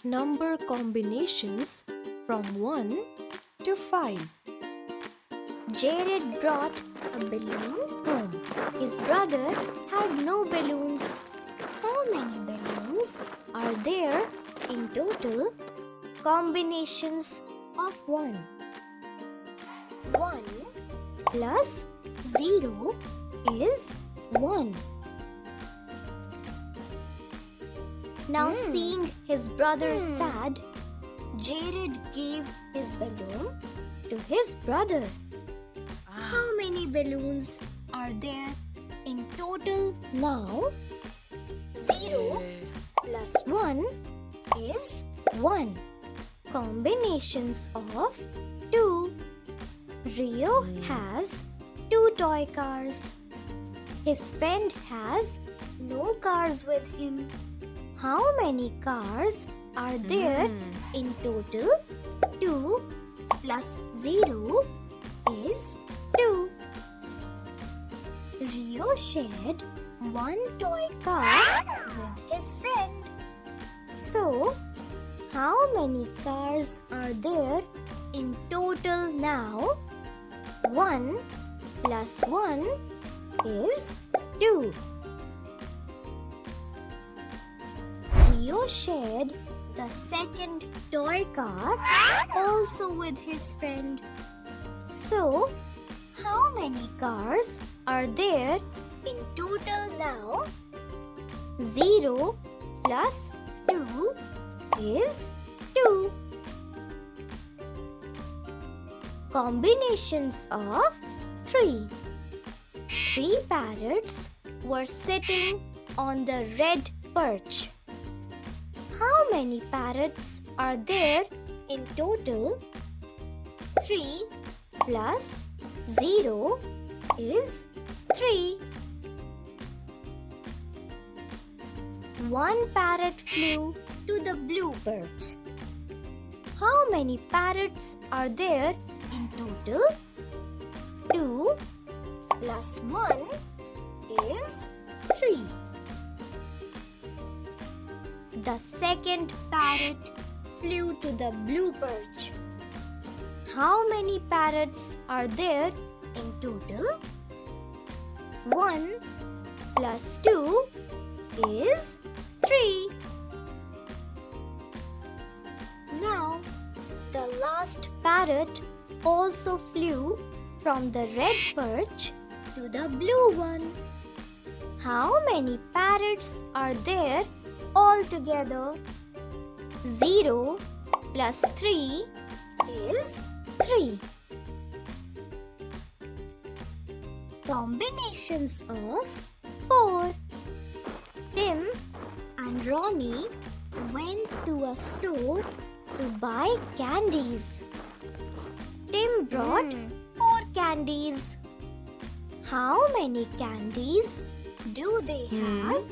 Number combinations from 1 to 5. Jared brought a balloon home. His brother had no balloons. How many balloons are there in total? Combinations of 1. 1 plus 0 is 1. Now seeing his brother sad, Jared gave his balloon to his brother. How many balloons are there in total now? 0 plus 1 is 1. Combinations of 2. Rio has 2 toy cars. His friend has no cars with him. How many cars are there in total? 2 plus 0 is 2. Rio shared 1 toy car with his friend. So, how many cars are there in total now? 1 plus 1 is 2. Rio shared the second toy car also with his friend. So, how many cars are there in total now? 0 plus 2 is 2. Combinations of 3. 3 parrots were sitting on the red perch. How many parrots are there in total? 3 plus 0 is 3. 1 parrot flew to the blue perch. How many parrots are there in total? 2 plus 1 is 3. The second parrot flew to the blue perch. How many parrots are there in total? 1 plus 2 is 3. Now, the last parrot also flew from the red perch to the blue one. How many parrots are there altogether? 0 plus 3 is 3. Combinations of 4. Tim and Ronnie went to a store to buy candies. Tim brought 4 candies. How many candies do they have?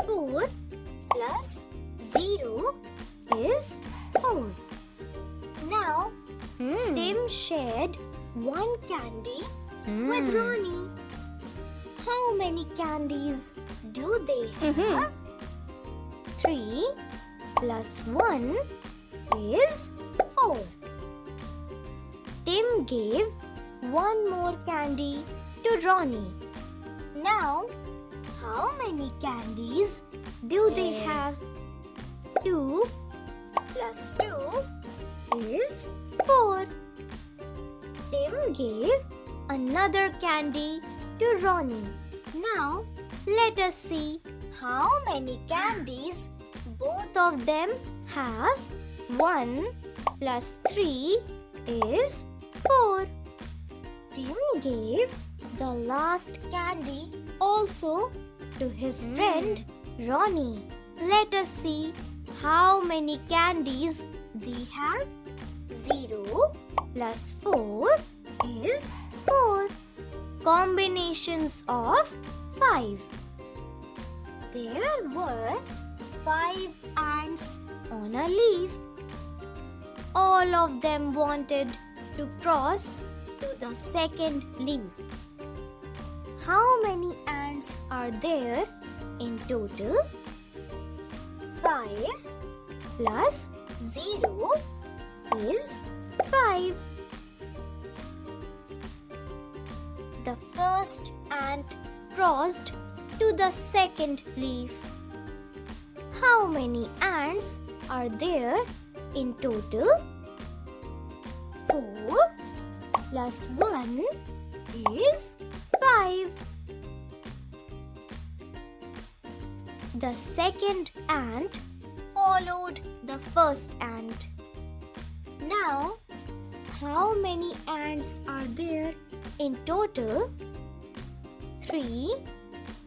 4 plus 0 is 4. Now, Tim shared 1 candy with Ronnie. How many candies do they have? 3 plus 1 is 4. Tim gave 1 more candy to Ronnie. Now, how many candies do they have? 2 plus 2 is 4. Tim gave another candy to Ronnie. Now, let us see how many candies both of them have. 1 plus 3 is 4. Tim gave the last candy also to his friend Ronnie. Let us see how many candies they have. 0 plus 4 is 4. Combinations of 5. There were 5 ants on a leaf. All of them wanted to cross to the second leaf. How many ants are there in total? 5 plus 0 is 5. The first ant crossed to the second leaf. How many ants are there in total? 4 plus 1 is 5. The second ant followed the first ant. Now, how many ants are there in total? 3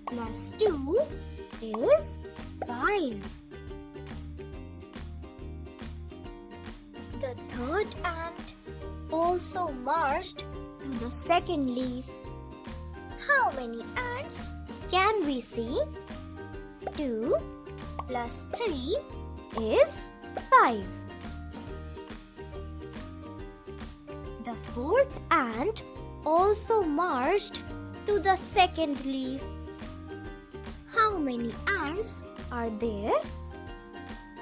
plus 2 is 5. The third ant also marched to the second leaf. How many ants can we see? 2 plus 3 is 5. The fourth ant also marched to the second leaf. How many ants are there?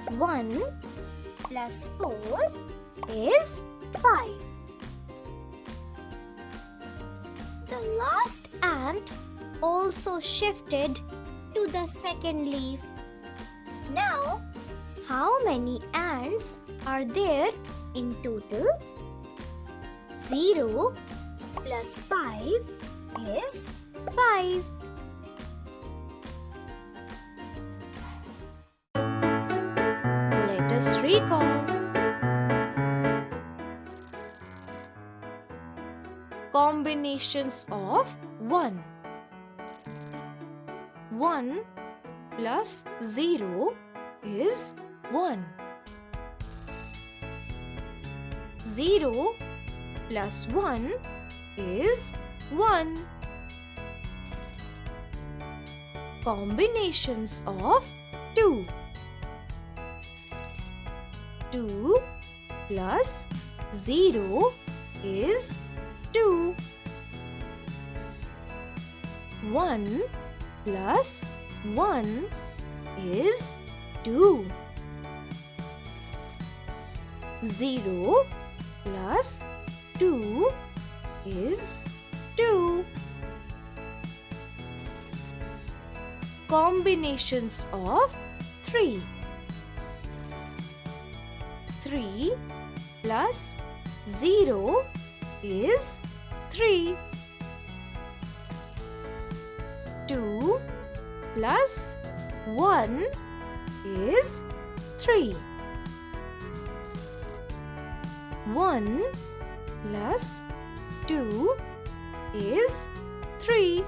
1 plus 4 is 5. The last ant also shifted to the second leaf. Now, how many ants are there in total? 0 plus 5 is 5. Let us recall. Combinations of 1. 1 plus 0 is 1. 0 plus 1 is 1. Combinations of 2. 2 plus 0 is 2. 1 plus 1 is 2. 0 plus 2 is 2. Combinations of 3. 3 plus 0 is 3. 2 plus 1 is 3. 1 plus 2 is 3.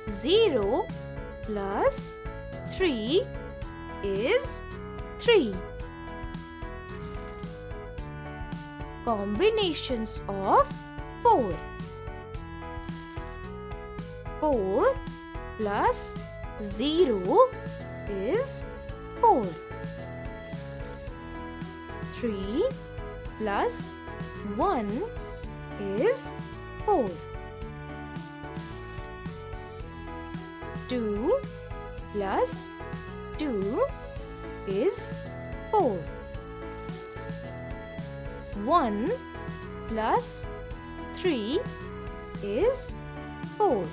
0 plus 3 is 3. Combinations of 4. 4 plus 0 is 4. 3 plus 1 is 4. 2 plus 2 is 4. 1 plus 3 is 4.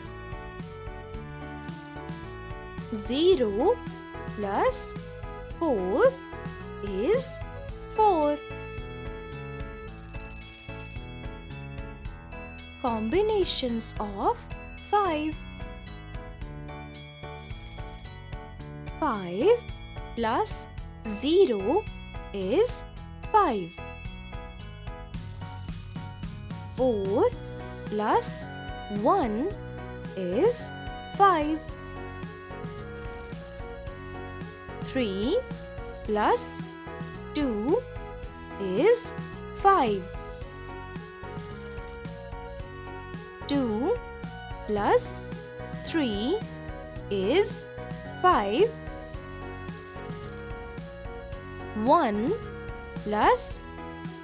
0 plus 4 is 4. Combinations of 5. 5 plus 0 is 5. 4 plus 1 is 5. 3 plus 2 is 5. 2 plus 3 is 5. 1 plus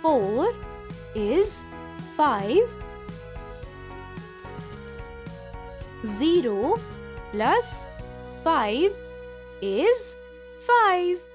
4 is 5. 0 plus 5 is 5.